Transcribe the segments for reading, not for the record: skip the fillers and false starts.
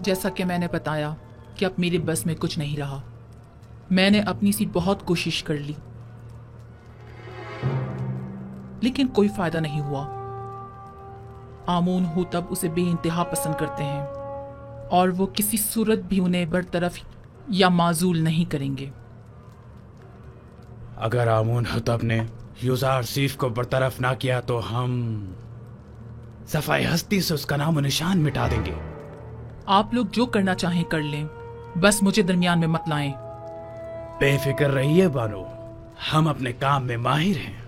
जैसा कि मैंने बताया कि अब मेरे बस में कुछ नहीं रहा। मैंने अपनी सी बहुत कोशिश कर ली, लेकिन कोई फायदा नहीं हुआ। आमून होतब उसे बेइंतहा पसंद करते हैं और वो किसी सूरत भी उन्हें बरतरफ या माजूल नहीं करेंगे। अगर आमून होतब ने युज़ारसीफ को बरतरफ ना किया तो हम सफाई हस्ती से उसका नाम निशान मिटा देंगे। आप लोग जो करना चाहें कर लें, बस मुझे दरमियान में मत लाएं। बेफिक्र रहिए बानो, हम अपने काम में माहिर हैं।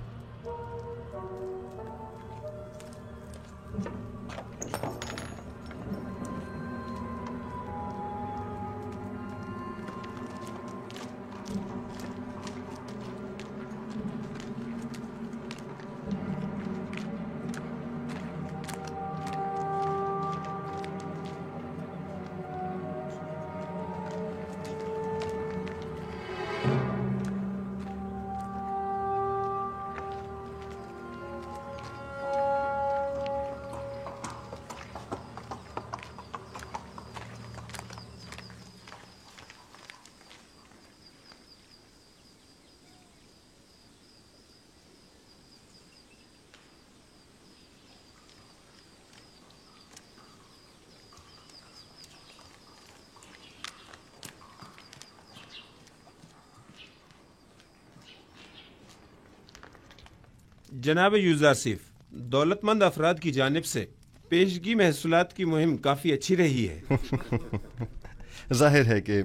जनाब यूज़ारसीफ, दौलतमंद अफराद की जानिब से पेशगी महसूलात की मुहिम काफ़ी अच्छी रही है। जाहिर है कि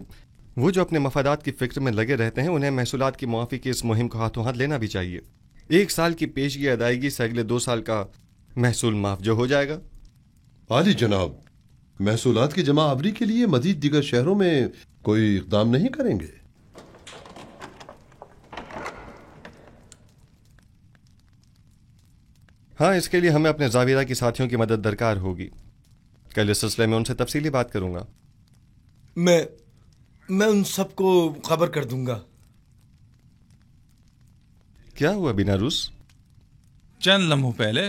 वो जो अपने मफादात की फिक्र में लगे रहते हैं, उन्हें महसूलात की मुआफ़ी की इस मुहिम को हाथों हाथ लेना भी चाहिए। 1 साल की पेशगी अदायगी से अगले 2 साल का महसूल माफ जो हो जाएगा। आली जनाब, महसूलात की जमा आवरी के लिए मजीद दीगर शहरों में कोई इक़दाम नहीं करेंगे? हाँ, इसके लिए हमें अपने जाविरा की साथियों की मदद दरकार होगी। कल इस सिलसिले में उनसे तफसीली बात करूंगा। मैं उन सबको खबर कर दूंगा। क्या हुआ बिनारूस? चंद लम्हों पहले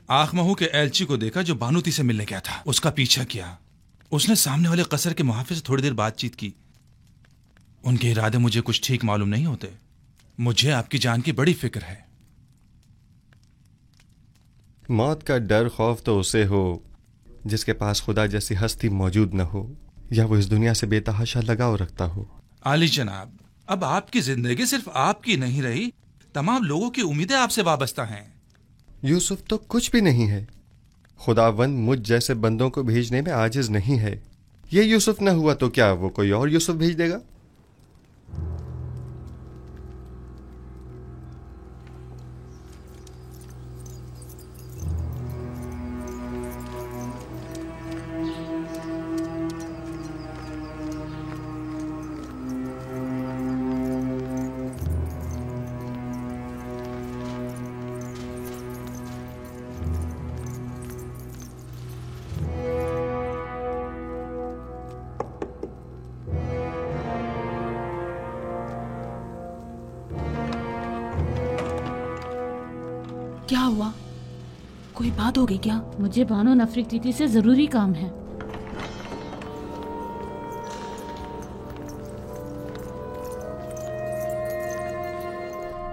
आखमहू के एलची को देखा जो बानूती से मिलने गया था। उसका पीछा किया। उसने सामने वाले कसर के मुहाफिज से थोड़ी देर बातचीत की। उनके इरादे मुझे कुछ ठीक मालूम नहीं होते। मुझे आपकी जान की बड़ी फिक्र है। मौत का डर खौफ तो उसे हो जिसके पास खुदा जैसी हस्ती मौजूद न हो, या वो इस दुनिया से बेतहाशा लगाव रखता हो। आली जनाब, अब आपकी जिंदगी सिर्फ आपकी नहीं रही, तमाम लोगों की उम्मीदें आपसे वाबस्ता हैं। यूसुफ तो कुछ भी नहीं है। खुदावंद मुझ जैसे बंदों को भेजने में आजिज नहीं है। ये यूसुफ न हुआ तो क्या वो कोई और यूसुफ भेज देगा? क्या हुआ? कोई बात हो गई क्या? मुझे बानो नफरतीती से जरूरी काम है।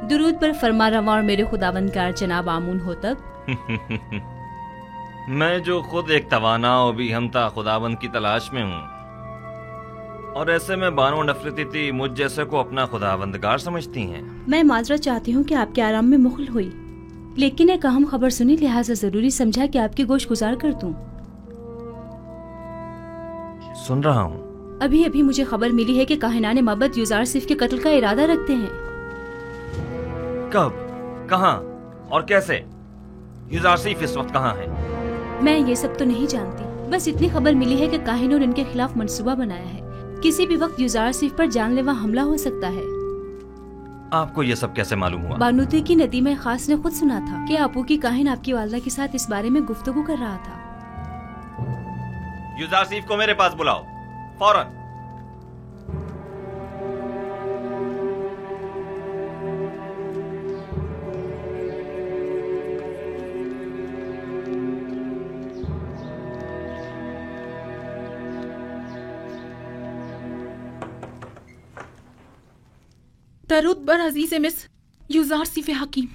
दुरूद पर फरमा रवा और मेरे खुदावंदगार जनाब आमून होतब। मैं जो खुद एक तवाना और भी हमता खुदावंद की तलाश में हूँ, और ऐसे में बानो नफरतीती मुझ जैसे को अपना खुदावंदगार समझती हैं। मैं माजरत चाहती हूँ कि आपके आराम में मुखल हुई, लेकिन एक अहम खबर सुनी, लिहाजा जरूरी समझा कि आपकी गोश गुजार कर दूं। सुन रहा हूँ। अभी अभी मुझे खबर मिली है कि काहिनाने मबद यूज़ारसीफ के कत्ल का इरादा रखते हैं। कब, कहाँ और कैसे? यूज़ारसीफ इस वक्त कहाँ है? मैं ये सब तो नहीं जानती, बस इतनी खबर मिली है कि काहिनों ने इनके खिलाफ मंसूबा बनाया है। किसी भी वक्त यूज़ारसीफ पर जानलेवा हमला हो सकता है। आपको ये सब कैसे मालूम हुआ? बानूती की नदीम खास ने खुद सुना था कि आपू की काहिन आपकी वालदा के साथ इस बारे में गुफ्तगू कर रहा था। यूज़ारसीफ को मेरे पास बुलाओ, फौरन। दरूद बर अजीज मिस युजार सिफ हकीम।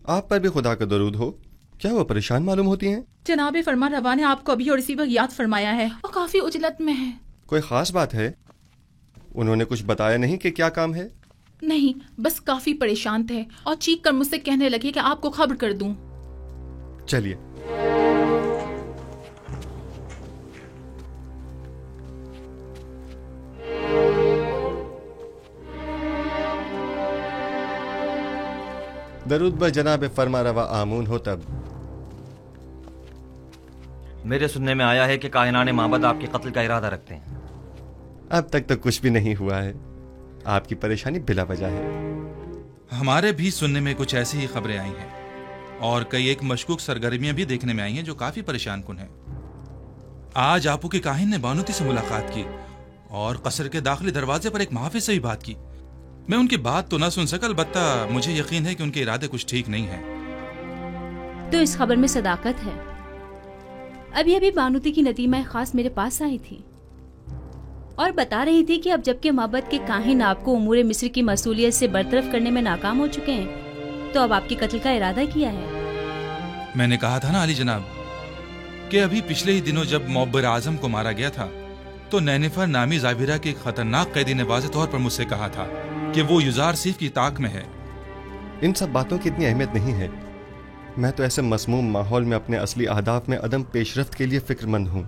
आप पर भी खुदा का दरूद हो। क्या वो परेशान मालूम होती हैं? जनाब फरमा रवा ने आपको अभी और इसी वक्त याद फरमाया है और काफी उजलत में है। कोई खास बात है? उन्होंने कुछ बताया नहीं कि क्या काम है? नहीं, बस काफी परेशान थे और चीख कर मुझसे कहने लगे कि आपको खबर कर दूं। चलिए। दरूद ब जनाब फरमा रवा आमून हो तब। मेरे सुनने में आया है कि कायनाने माबद आपके कत्ल का इरादा रखते हैं। अब तक तो कुछ भी नहीं हुआ है। आपकी परेशानी बिला वजह है। हमारे भी सुनने में कुछ ऐसी ही खबरें आई हैं और कई एक मशकूक सरगर्मियां भी देखने में आई हैं जो काफी परेशान कुन हैं। आज आपू के काहिन ने बानूती से मुलाकात की और कसर के दाखिली दरवाजे पर एक मुहाफिज से भी बात की। मैं उनकी बात तो ना सुन सका, अलबत्ता मुझे यकीन है कि उनके इरादे कुछ ठीक नहीं हैं। तो इस खबर में सदाकत है। अभी बानूती की नदीमा खास मेरे पास आई थी और बता रही थी कि अब जबकि माबद के काहिन आपको उमूर मिस्र की मसूलियत से बरतरफ करने में नाकाम हो चुके हैं, तो अब आपके कत्ल का इरादा किया है। मैंने कहा था ना अली जनाब कि अभी पिछले ही दिनों जब मोहब्बर आजम को मारा गया था तो नैनिफर नामी जाबिरा के एक खतरनाक कैदी ने वाज़ेह तौर पर मुझसे कहा था कि वो युजार सीफ की ताक में है। इन सब बातों की इतनी अहमियत नहीं है। मैं तो ऐसे मसमूम माहौल में अपने असली अहदाफ में अदम पेशरफ्त के लिए फिक्रमंद हूँ।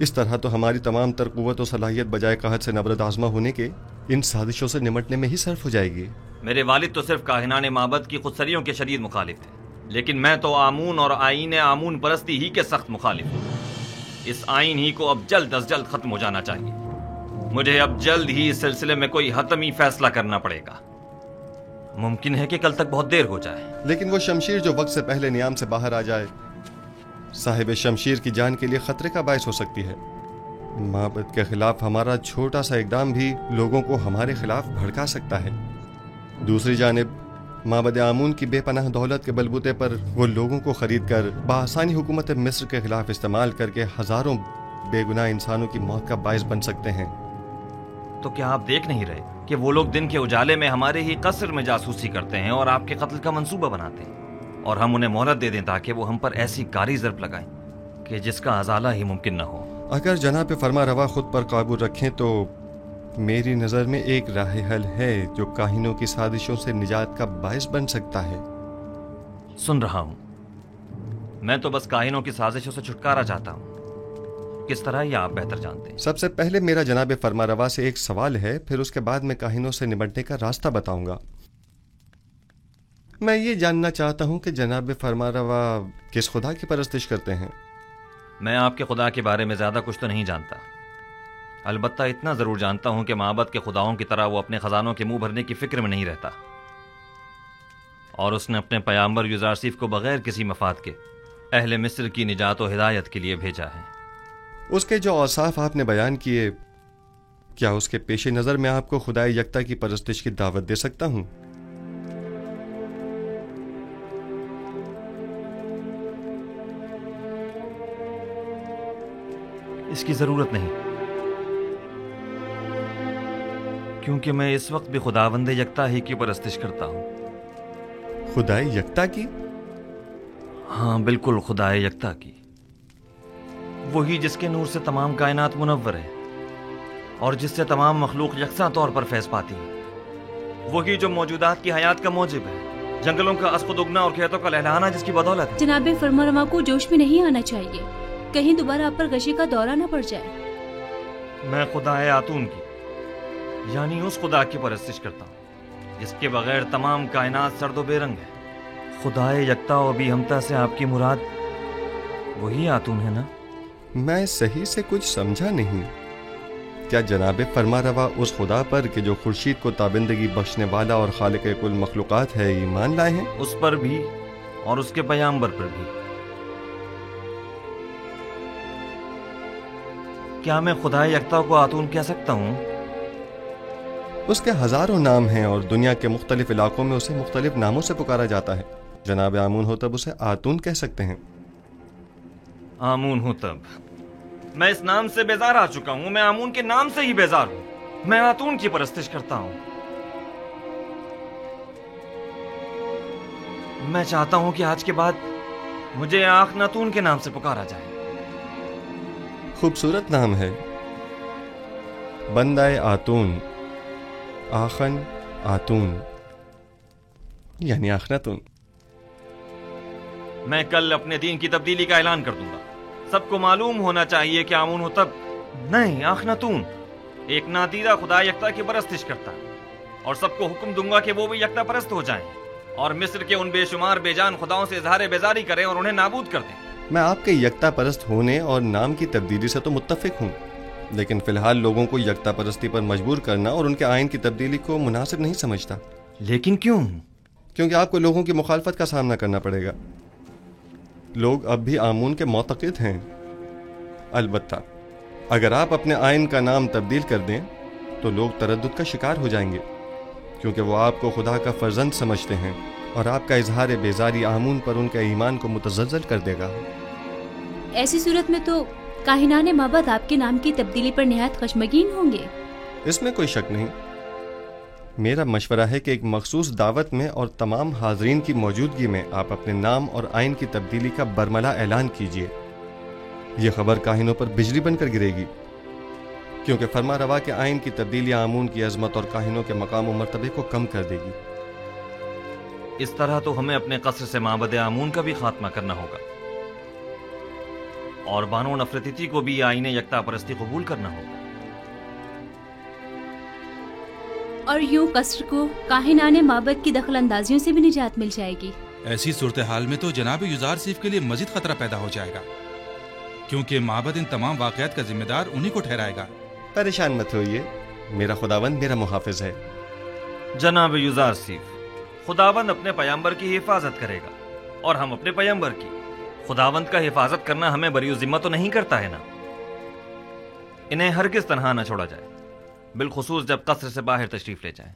इस तरह तो हमारी तमाम तर कुव्वत और सलाहियत बजाय कहत से नबरद आजमा होने के इन साजिशों से निमटने में ही सर्फ हो जाएगी। मेरे वालिद तो सिर्फ काहिनाने माबद की खुदसरियों के शदीद मुखालिफ थे, लेकिन मैं तो आमून और आईन आमून परस्ती ही के सख्त मुखालिफ हूँ। इस आइन ही को अब जल्द अज जल्द खत्म हो जाना चाहिए। मुझे अब जल्द ही इस सिलसिले में कोई हतमी फैसला करना पड़ेगा। मुमकिन है कि कल तक बहुत देर हो जाए। लेकिन वो शमशीर जो वक्त से पहले नियाम से बाहर आ जाए साहिब शमशीर की जान के लिए खतरे का बायस हो सकती है। माबद के खिलाफ हमारा छोटा सा इकदाम भी लोगों को हमारे खिलाफ भड़का सकता है। दूसरी जानिब माबद आमून की बेपनाह दौलत के बलबूते पर वो लोगों को खरीद कर बआसानी हुकूमत मिस्र के खिलाफ इस्तेमाल करके हजारों बेगुनाह इंसानों की मौत का बायस बन सकते हैं। तो क्या आप देख नहीं रहे कि वो लोग दिन के उजाले में हमारे ही कसर में जासूसी करते हैं और आपके कत्ल का मंसूबा बनाते हैं, और हम उन्हें मोहलत दे दें ताकि वो हम पर ऐसी कारी ज़र्ब लगाएं कि जिसका अजाला ही मुमकिन न हो। अगर जनाब फरमा रवा खुद पर काबू रखें तो मेरी नज़र में एक राह हल है जो काहिनों की साजिशों से निजात का बायस बन सकता है। सुन रहा हूं। मैं तो बस काहिनों की साजिशों से छुटकारा चाहता हूं। किस तरह ये आप बेहतर जानते हैं। सबसे पहले मेरा जनाब फरमा रवा से एक सवाल है, फिर उसके बाद मैं काहिनों से निपटने का रास्ता बताऊंगा। मैं ये जानना चाहता हूं कि जनाब फरमा रवा किस खुदा की परस्तिश करते हैं। मैं आपके खुदा के बारे में ज्यादा कुछ तो नहीं जानता, अलबत्ता इतना जरूर जानता हूं कि माबद के खुदाओं की तरह वो अपने खजानों के मुंह भरने की फिक्र में नहीं रहता, और उसने अपने पैगंबर युजारसीफ को बगैर किसी मफाद के अहले मिस्र की निजात और हिदायत के लिए भेजा है। उसके जो औसाफ आपने बयान किए, क्या उसके पेश नजर में आपको खुदाए यकता की परस्तिश की दावत दे सकता हूं? इसकी जरूरत नहीं, क्योंकि मैं इस वक्त भी खुदावंद यकता ही की परस्तिश करता हूं। खुदाए यकता की? हाँ बिल्कुल, खुदाए यकता की, वही जिसके नूर से तमाम कायनात मुनव्वर है और जिससे तमाम मखलूक यकसा तौर पर फैज़ पाती है। वही जो मौजूदात की हयात का मौजिब है, जंगलों का अस्कुद उगना और खेतों का लहलहाना जिसकी बदौलत है। जनाब फरमारवा को जोश में नहीं आना चाहिए, कहीं दोबारा आप पर गशी का दौरा न पड़ जाए। मैं खुदाए आतून की, यानी उस खुदा की परस्तिश करता हूँ जिसके बगैर तमाम कायनात सर्दो बेरंग है। खुदाए यकता और बेहमता से आपकी मुराद वही आतून है ना? मैं सही से कुछ समझा नहीं। क्या जनाब फरमा रवा उस खुदा पर कि जो खुर्शीद को ताबिंदगी बख्शने वाला और खालिक कुल मखलूकात है ईमान लाए हैं? उस पर भी और उसके पैगंबर पर भी। क्या मैं खुदा यकता को आतून कह सकता हूँ? उसके हजारों नाम हैं और दुनिया के मुख्तलिफ इलाकों में उसे मुख्तलिफ नामों से पुकारा जाता है। जनाब आमून हो तब उसे आतून कह सकते हैं। आमून हूं तब। मैं इस नाम से बेजार आ चुका हूं। मैं आमून के नाम से ही बेजार हूं। मैं आतून की परस्तिश करता हूं। میں چاہتا ہوں کہ آج کے بعد مجھے آخناتون کے نام سے پکارا جائے۔ خوبصورت نام ہے، بندہ آتون، آخن آتون یعنی آخناتون۔ میں کل اپنے دین کی تبدیلی کا اعلان کر دوں گا۔ سب کو معلوم ہونا چاہیے کہ آمون ہوتب نہیں، آخناتون ایک نادیدہ خدا یکتا کی پرستش کرتا ہے، اور سب کو حکم دوں گا کہ وہ بھی یکتا پرست ہو جائیں اور مصر کے ان بے شمار بے جان خداؤں سے اظہار بیزاری کریں اور انہیں نابود کر دیں۔ میں آپ کے یکتا پرست ہونے اور نام کی تبدیلی سے تو متفق ہوں، لیکن فی الحال لوگوں کو یکتا پرستی پر مجبور کرنا اور ان کے آئین کی تبدیلی کو مناسب نہیں سمجھتا۔ لیکن کیوں؟ کیونکہ آپ کو لوگوں کی مخالفت کا سامنا کرنا پڑے گا۔ لوگ اب بھی آمون کے معتقد ہیں، البتہ اگر آپ اپنے آئین کا نام تبدیل کر دیں تو لوگ تردد کا شکار ہو جائیں گے، کیونکہ وہ آپ کو خدا کا فرزند سمجھتے ہیں، اور آپ کا اظہار بیزاری آمون پر ان کے ایمان کو متزلزل کر دے گا۔ ایسی صورت میں تو کاہنان معبد آپ کے نام کی تبدیلی پر نہایت خشمگین ہوں گے۔ اس میں کوئی شک نہیں۔ میرا مشورہ ہے کہ ایک مخصوص دعوت میں اور تمام حاضرین کی موجودگی میں آپ اپنے نام اور آئین کی تبدیلی کا برملا اعلان کیجیے۔ یہ خبر کاہنوں پر بجلی بن کر گرے گی، کیونکہ فرما روا کے آئین کی تبدیلی آمون کی عظمت اور کاہنوں کے مقام و مرتبے کو کم کر دے گی۔ اس طرح تو ہمیں اپنے قصر سے معبد آمون کا بھی خاتمہ کرنا ہوگا، اور بانو نفرتیتی کو بھی آئین یکتا پرستی قبول کرنا ہوگا، اور یوں قصر کو کاہنان معبد کی دخل اندازیوں سے بھی نجات مل جائے گی۔ ایسی صورتحال میں تو جناب یوزار سیف کے لیے مزید خطرہ پیدا ہو جائے گا، کیونکہ معبد ان تمام واقعات کا ذمہ دار انہی کو ٹھہرائے گا۔ پریشان مت ہوئیے، میرا خداوند میرا محافظ ہے۔ جناب یوزار سیف، خداوند اپنے پیامبر کی حفاظت کرے گا، اور ہم اپنے پیامبر کی۔ خداوند کا حفاظت کرنا ہمیں بری ذمہ تو نہیں کرتا ہے نا؟ انہیں ہرگز تنہا نہ چھوڑا جائے، بالخصوص جب قصر سے باہر تشریف لے جائیں۔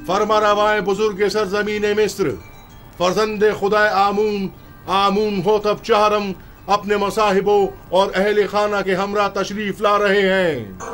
فرما روائے بزرگ سرزمین مصر، فرزند خدا آمون ہوتب چہرم اپنے مصاحبوں اور اہل خانہ کے ہمراہ تشریف لا رہے ہیں۔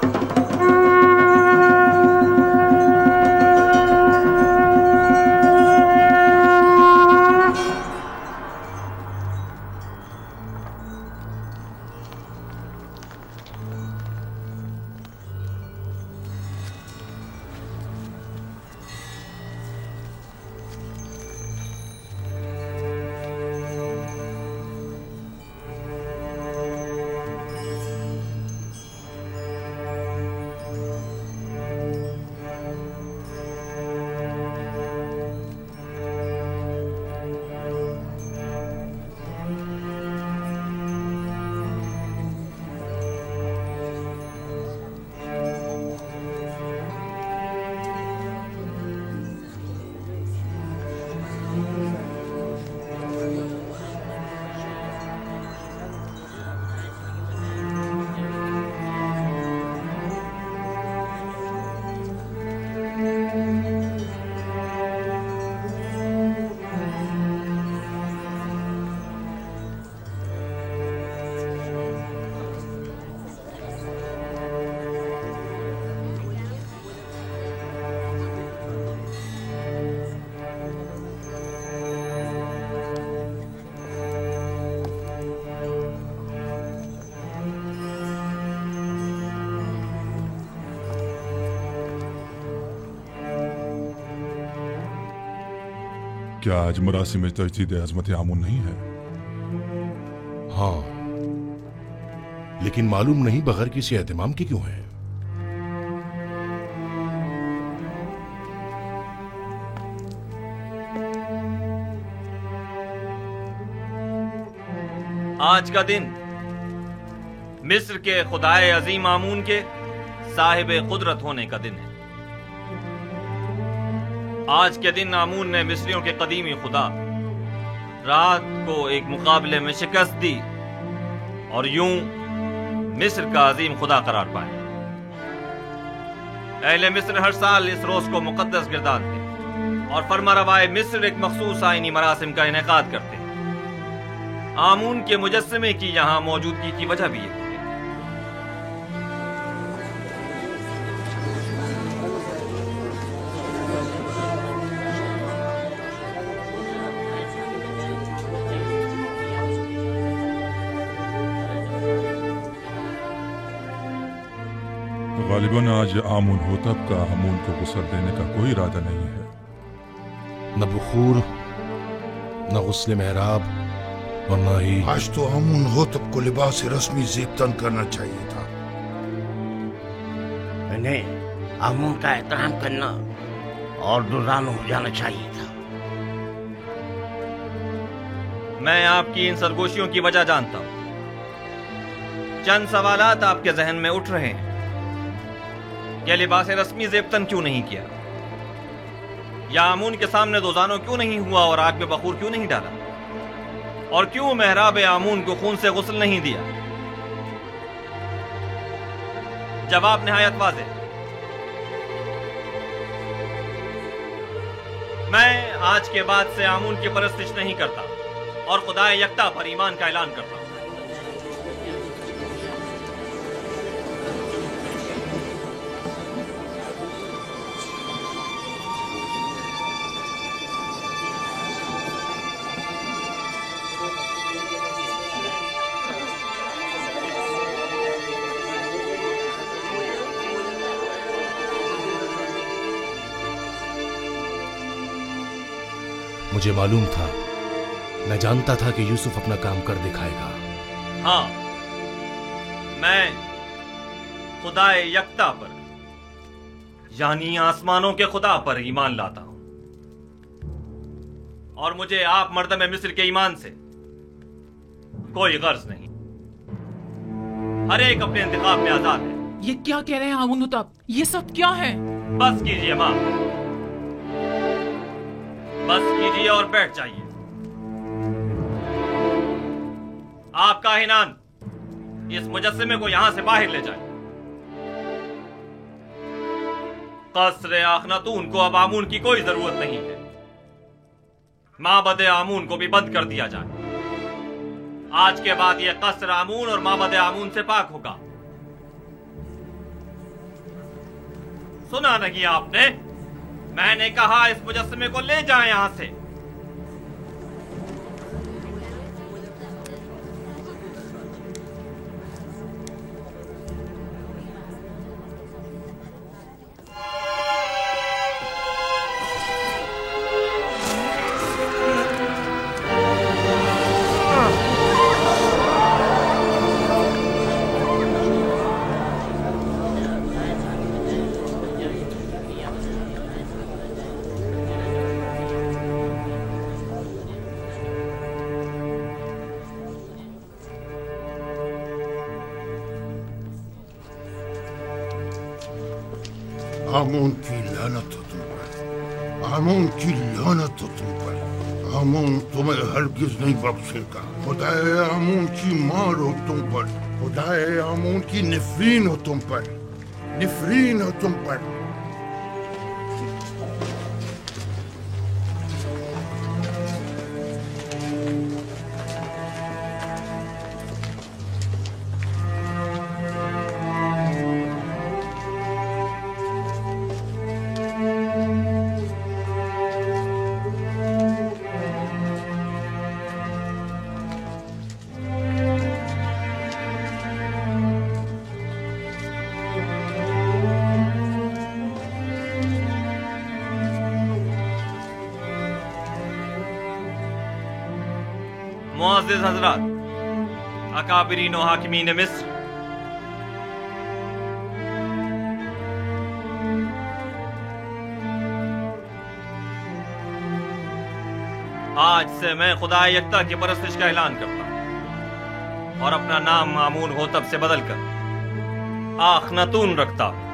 क्या आज मरासिम तजदीद अजमत आमून नहीं है? हाँ, लेकिन मालूम नहीं बगैर किसी एहतमाम के क्यों है। आज का दिन मिस्र के खुदाए अजीम आमून के साहिब कुदरत होने का दिन है। आज के दिन आमून ने मिस्रियों के कदीमी खुदा रात को एक मुकाबले में शिकस्त दी और यूं मिस्र का अजीम खुदा करार पाया। अहले मिस्र हर साल इस रोज को मुकद्दस गिरदारते और फरमारवाए मिस्र एक मखसूस आईनी मरासिम का इनेकाद करते। आमून के मुजस्समे की यहाँ मौजूदगी की वजह भी है। गालिबन आज आमून होतब का हमून को गुस्ल देने का कोई इरादा नहीं है। न बुखूर, न गुस्ल मेहराब और न ही आज तो आमून होतब को लिबास रस्मी ज़ेबतन करना चाहिए था। इन्हें आमून का एहतराम करना और दुरान हो जाना चाहिए था। मैं आपकी इन सरगोशियों की वजह जानता हूं। चंद सवालात आपके जहन में उठ रहे हैं। क्या लिबास रस्मी ज़ेबतन क्यों नहीं किया, या आमून के सामने दोजानो क्यों नहीं हुआ और आग में बखूर क्यों नहीं डाला, और क्यों मेहराब आमून को खून से गुस्ल नहीं दिया? जवाब निहायत वाज़ेह। मैं आज के बाद से आमून की परस्तिश नहीं करता और खुदा यकता पर ईमान का ऐलान करता हूं। मुझे मालूम था, मैं जानता था कि यूसुफ अपना काम कर दिखाएगा। हाँ, मैं खुदाए यकता पर यानी आसमानों के खुदा पर ईमान लाता हूं और मुझे आप मर्दम मिस्र के ईमान से कोई गर्ज नहीं। हर एक अपने इंतखाब में आजाद है। ये क्या कह रहे हैं आमून होतब? ये सब क्या है? बस कीजिए मां, बस कीजिए और बैठ जाइए। आप काहिनान इस मुजस्समे को यहां से बाहर ले जाए। कसरे आखनातून को अब आमून की कोई जरूरत नहीं है। माबद आमून को भी बंद कर दिया जाए। आज के बाद यह कसर आमून और माबद आमून से पाक होगा। सुना नहीं आपने? मैंने कहा इस मुजस्समे को ले जाएं यहां से। आमून की लानत हो तुम पर, आमून की लानत हो तुम पर। आमून तुम्हें हरगिज नहीं बख्शेगा। खुदाए आमून की मार हो तुम पर, खुदाए आमून की निफरीन हो तुम पर, निफरीन हो तुम पर। मुअज़्ज़िज़ हज़रात, अकाबिरीन व हाकिमीन मिस्र, आज से मैं खुदा यकता की परस्तिश का ऐलान करता हूं और अपना नाम आमून होतब से बदलकर आखनातून रखता हूं।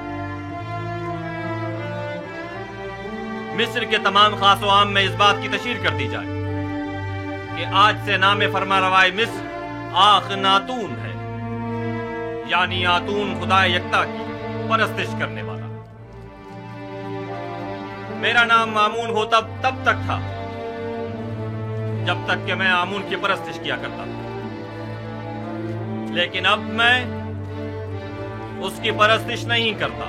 मिस्र के तमाम खास व आम में इस बात की तशहीर कर दी जाए कि आज से नाम फरमारवाए मिस्र आखनातून है, यानी आतून खुदा यकता की परस्तिश करने वाला। मेरा नाम आमून होतब तब तक था जब तक कि मैं आमून की परस्तिश किया करता था, लेकिन अब मैं उसकी परस्तिश नहीं करता।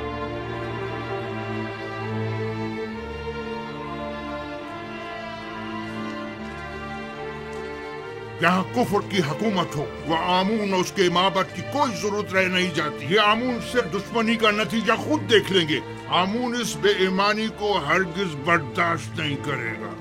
यहाँ कुफर की हुकूमत हो, वह आमून और उसके माबद की कोई जरूरत रह नहीं जाती। ये आमून से दुश्मनी का नतीजा खुद देख लेंगे। आमून इस बेईमानी को हरगिज बर्दाश्त नहीं करेगा।